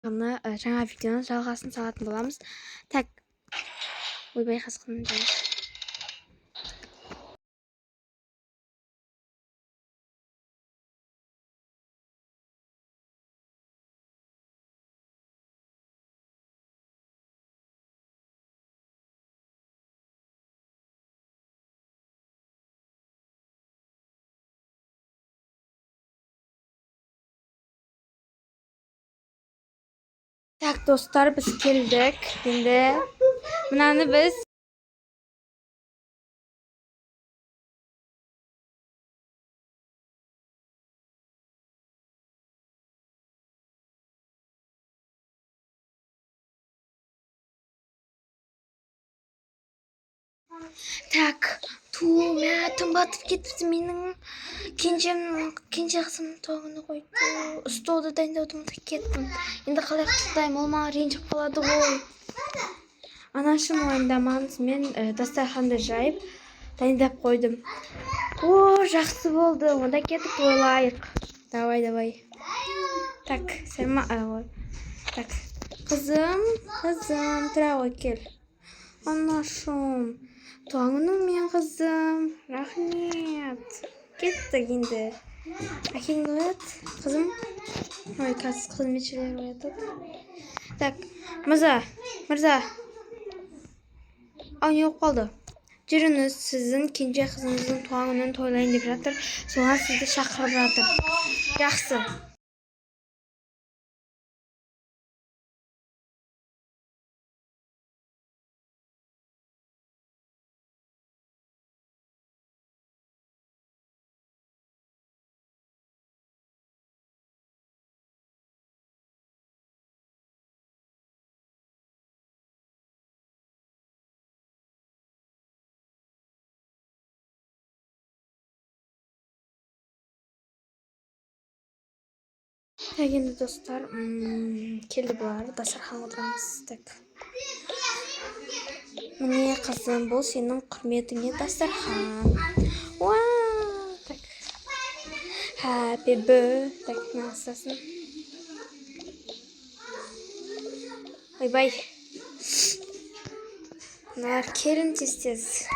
жаңа видеоның жалғасын салатын боламыз. Так, ойбай қасқырын жайып. Так, достар, біз келдік. Енді мынаны біз Так, тым батып кетіпті. Менің кенже қызым тоғыны қойды. Столды дайындауды ұмытып кеттім. Енді қалай құттықтаймын, ол маған ренжіп қалады ғой. Анашым уайымдамаңыз, мен дастарханды жайып дайындап қойдым. О, жақсы болды. Онда кетіп тойлайық. Давай. Так, сәлема. Так, қызым, тұра ғой, кел. Анашым, туаңының мен қызым. Рахмет. Кеттік енді. Әкеңді оят, қызым. Ой, қазір қызметшілер оятады. Так, мырза. Ау, не болып қалды? Жүріңіз, сіздің кенже қызыңыздың туаңының тойлайын деп жатыр. Соған сізді шақырып жатыр. Жақсы. Так, енді достар, келді бұлар, дастархан отырамыз. Так. Міне қызым, бұл сенің құрметіңе дастархан. Вау! Так. Happy birthday. Так, насасын. Ойбай. Мыналар келін тез.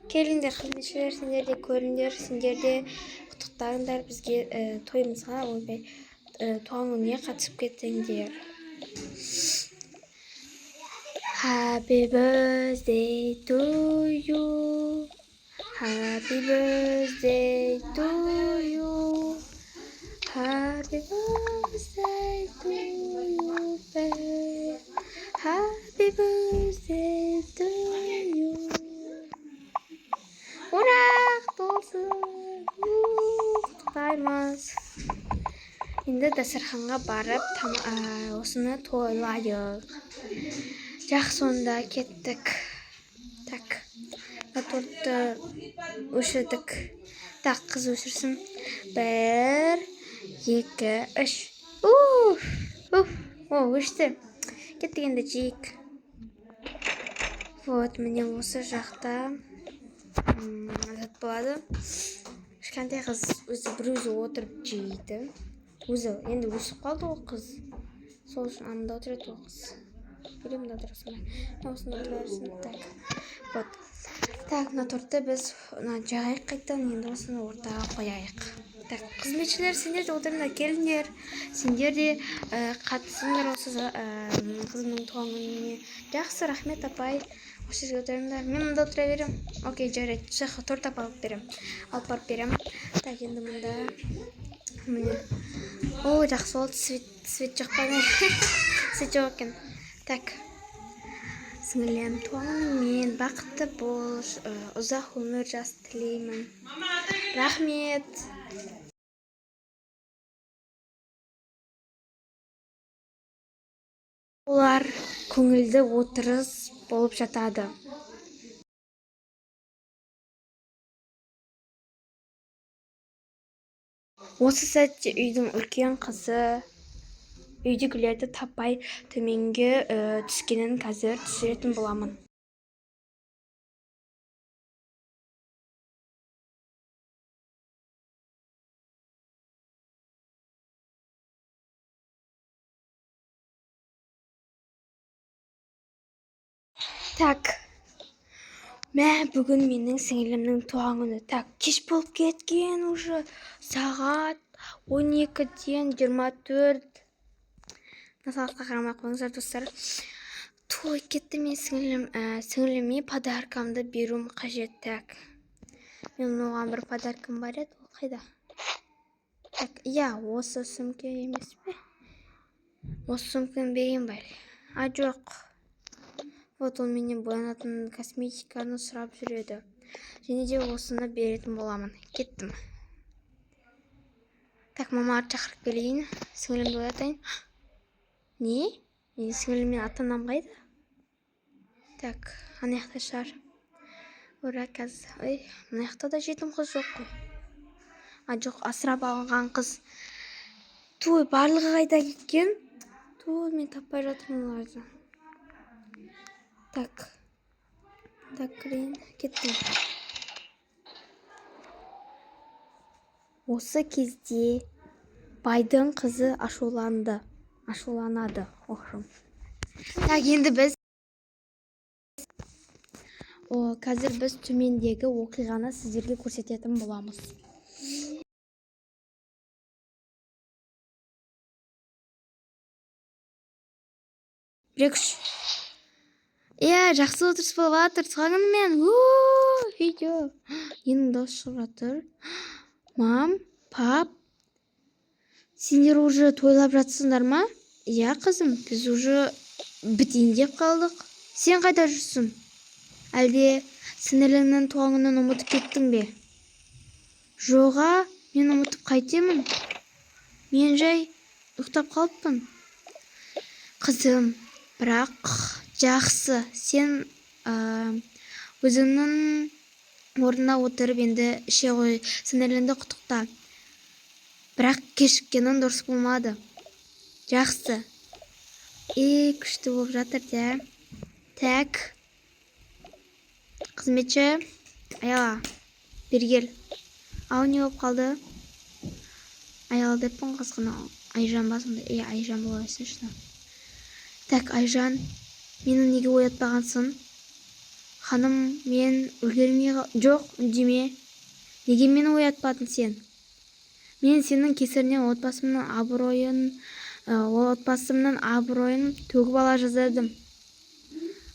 Келіңдер, қызметшілер, сендер де көріңдер, сендер де құттықтаңдар бізге тойымызға. Ойбай, туаңыңа қатысып кеттіңдер. Happy birthday to you. Happy birthday to you. Happy birthday to you, babe. Happy birthday to you. Ура, болсын. Құттықтаймыз. Енді дастарханға барып, осыны тойлайық. Жақсы, онда кеттік. Так, тортты өшірдік. Так, қыз өшірсін. 1, 2, 3. Өшті. Кеттік, енді жейік. Вот, міне осы жақта азат болады. Кішкентай қыз бір өзі отырып жейді. Енді өсіп қалды ол қыз. Сол үшін амында отырады ол қыз. Елімді отырасың. Осында отырарсың. Так. Вот. Так, мына тортты біз жағайық қайттан, енді осыны ортаға қояйық. Так, қызметшілер, сендер де отырыңдар, келіңдер. Сендер де қатысыңдар осы қызымның туғанына. Жақсы, рахмет, апай. Осы жерге отырыңдар. Мен мұнда отыра берем. Окей, жарайды. Жақсы, торт алып берем. Алып барып берем. Так, енді мұнда міне. О, жақсы болды. Свет жоқ па? Свет жоқ екен. Так. Сіңілем, туаңыңмен бақытты бол, ұзақ өмір жас тілеймін. Рахмет. Олар көңілді отырыс болып жатады. Осы сәтте үйдің үлкен қызы үйдегілерді таппай төменге түскенін қазір түсіретін боламын. Так. Мә, бүгін менің сіңілімнің туған күні. Так, кеш болып кеткен уже. Сағат 12-ден 24. Насалыққа қарамай қойыңыздар, достар. Той кетті, мен сіңіліме подаркамды беруім қажет. Так. Мен оған бір подаркам бар еді, ол қайда? Так, осы сөмке емес пе? Осы сөмкені берген бар. Жоқ. Вот ол менен боянатын косметиканы сұрап жүреді. Және де осыны беретін боламын. Кеттім. Так, мамаға шақырып келейін. Сіңілімді оятайын. Не? Менің сіңілім мен ата-анам қайда? Так, ана жақта шығар. Ура, қазір. Ой, мына жақта да жетім қыз жоқ қой. Жоқ, асырап алынған қыз. Той, барлығы қайда кеткен? Той, мен таппай жатырмын оларды. Так, кірейін, кеттім. Осы кезде байдың қызы ашуланады. Оқырым. Так, енді біз қазір біз төмендегі оқиғаны сіздерге көрсететін боламыз. Бірекш. Жақсы отырыс болып жатыр. Сағынмен. Видео. Менің дос шығып жатыр. Мам, пап, сендер уже тойлап жатсыңдар ма? Қызым, біз уже бітейін деп қалдық. Сен қайда жүрсің? Әлде сіңіліңнің туған күнін ұмытып кеттің бе? Жоға, мен ұмытып қайтемін. Мен жай ұйықтап қалыппын. Қызым, бірақ жақсы, сен өзіңнің орнына отырып енді іше ғой, сіңіліңді құттықта. Бірақ кешіккенің дұрыс болмады. Жақсы. Күшті болып жатыр, да. Так. Қызметші, аяла, бергел. Ау, не болып қалды? Аяла деппін қызғына. Айжан басымды. Айжан болайсың шына. Так, Айжан, мені неге оятпағансың? Ханым, мен үлгермей... Жоқ, үндеме. Неге мені оятпадың сен? Мен сенің кесірінен отбасымның абыройын төгіп ала жаздадым.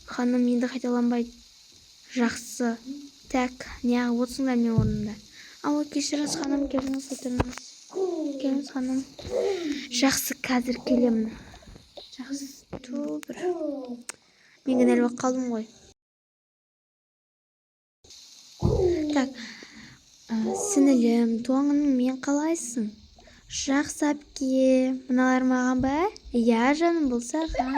Ханым, енді қайталанбайды. Жақсы. Так, неғып отырсыңдар мен орнымда? Ау, кешіріңіз ханым, келіңіз отырыңыз. Келіңіз ханым. Жақсы, қазір келемін. Жақсы. Бір. Мен кінәлі болып қалдым ғой. Так, сіңілім, туған күнің мен қалайсың? Жақсы әпке, мыналар маған ба? Жаным болса ған.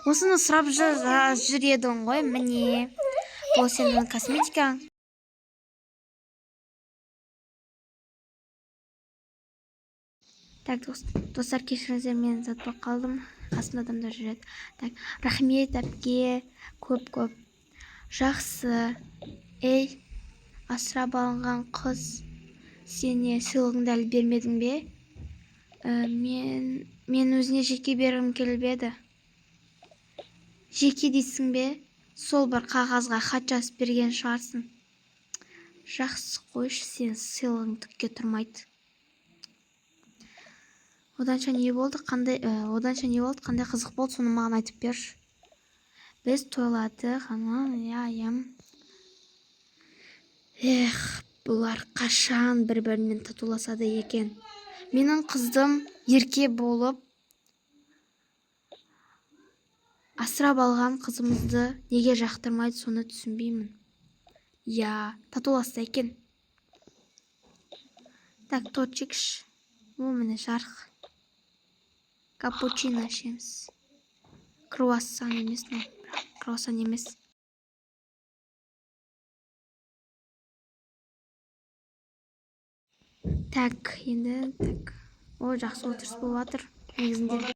Осыны сұрап жүр едің ғой, міне. Бұл сенің косметикаң. Так, достар, кешіріңіздер, мен зат болып қалдым. Қасымда адамдар жүреді. Так, рахмет әпке, көп. Жақсы. Асырап алынған қыз, сене сыйлығыңды әлі бермедің бе? Мен өзіне жеке бергім келіп еді. Жеке дейсің бе? Сол бір қағазға хат жазып берген шығарсың. Жақсы, қойшы, сен сыйлығың түкке тұрмайды. Оданша не болды? Қандай қызық болды, соны маған айтып берші. Біз тойладық, бұлар қашан бір-бірімен татуласады екен. Менің қызым ерке болып, асырап алған қызымызды неге жақтырмайды, соны түсінбеймін. Татуласты екен. Так, тортчикш. Міне жарық. Капучино ішеміз. Круассан емес, круассан емес. Так, енді, так. Жақсы отырыс болып жатыр, негізінде.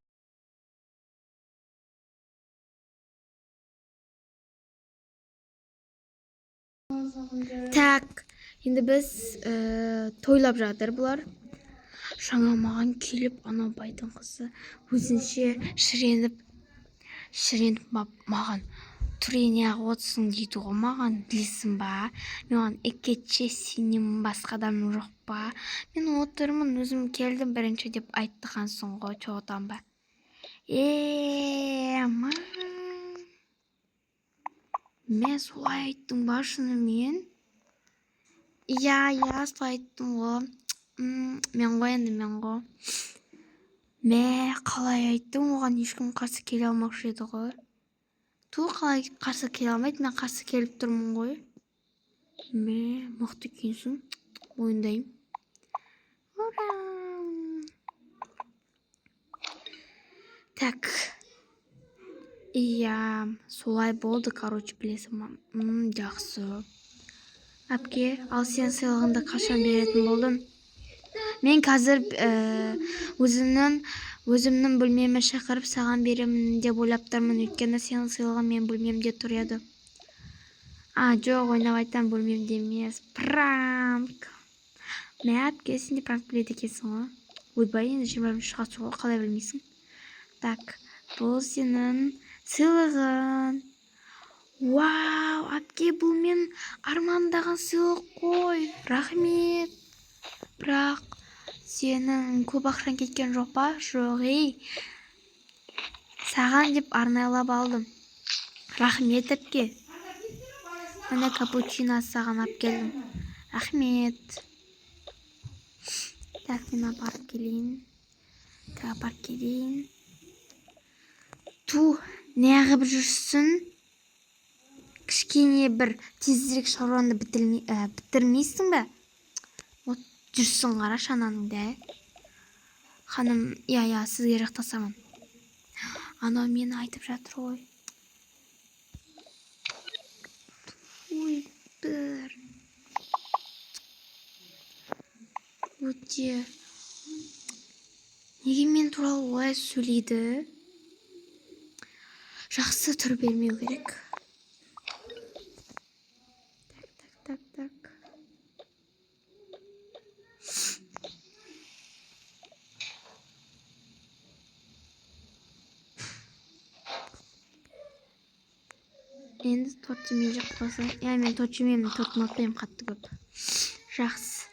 Так, енді біз тойлап жатыр бұлар. Жаңа маған келіп, анау байдың қызы өзінше шіреніп маған турен ағып отырсың дейді ғой маған, білесің ба? Мен оған екетше сенемін, басқа адам жоқ па? Мен отырмын, өзім келдім бірінші деп айттығансың ғой, çoğudan ба? Ма. Мен солай айттым ба шынымен? Иә, солай айттым ғой. Мен ғой енді, мен ғой. Қалай айттым, оған ешкім қарсы келе алмақшы еді ғой. Қалай қарсы келе алмайды, мен қарсы келіп тұрмын ғой. Мықты екенсің, мойындаймын. Ура! Так. Иә, солай болды, короче, білесің ба? Жақсы. Әпке, ал сен сыйлығыңды қашан беретін болдың? Мен қазір өзімнің бөлмеме шақырып саған беремін деп ойлап тұрмын, өйткені сенің сыйлығың мен бөлмемде тұр еді. Жоқ, ойнап айтам, бөлмемде емес. Пранк. Әпке, сен де пранк біледі екенсің ғой. Ойбай, енді 21-ші ғасыр ғой, қалай білмейсің? Так, бұл сенің сыйлығың. Вау, әпке, бұл мен армандаған сыйлық қой. Рахмет. Бірақ сенің көп ақшаң кеткен жоқ па? Жоқ, саған деп арнайлап алдым. Рахмет, әпке. Міне капучино саған алып келдім. Рахмет. Так, мен апарып келейін. Неғып жүрсің? Кішкене бір тезірек шаруаны бітірмейсің бе? Жүрсің қара шананыңда. Ханым, иә, сізге жақтасамын. Анау мені айтып жатыр ғой. Бір. Өте. Неге мен туралы олай сөйлейді? Жақсы тұр бермеу керек. Так. Енді торт жемей жеп қойсаң. Мен торт жемеймін, торт ұнатпаймын қатты көп. Жақсы.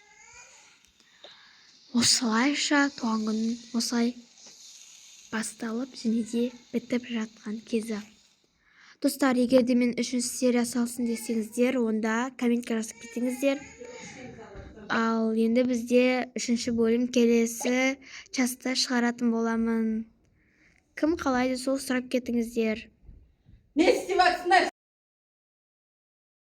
Осылайша туған күнін осылай басталып, және де бітіп жатқан кезі. Достар, егер де мен 3-ші серия салсын десеңіздер, онда комментке жазып кетіңіздер. Ал енді бізде 3-ші бөлім келесі часта шығаратын боламын. Кім қалайды, сол сұрап кетіңіздер. Не істеп жатсыңдар?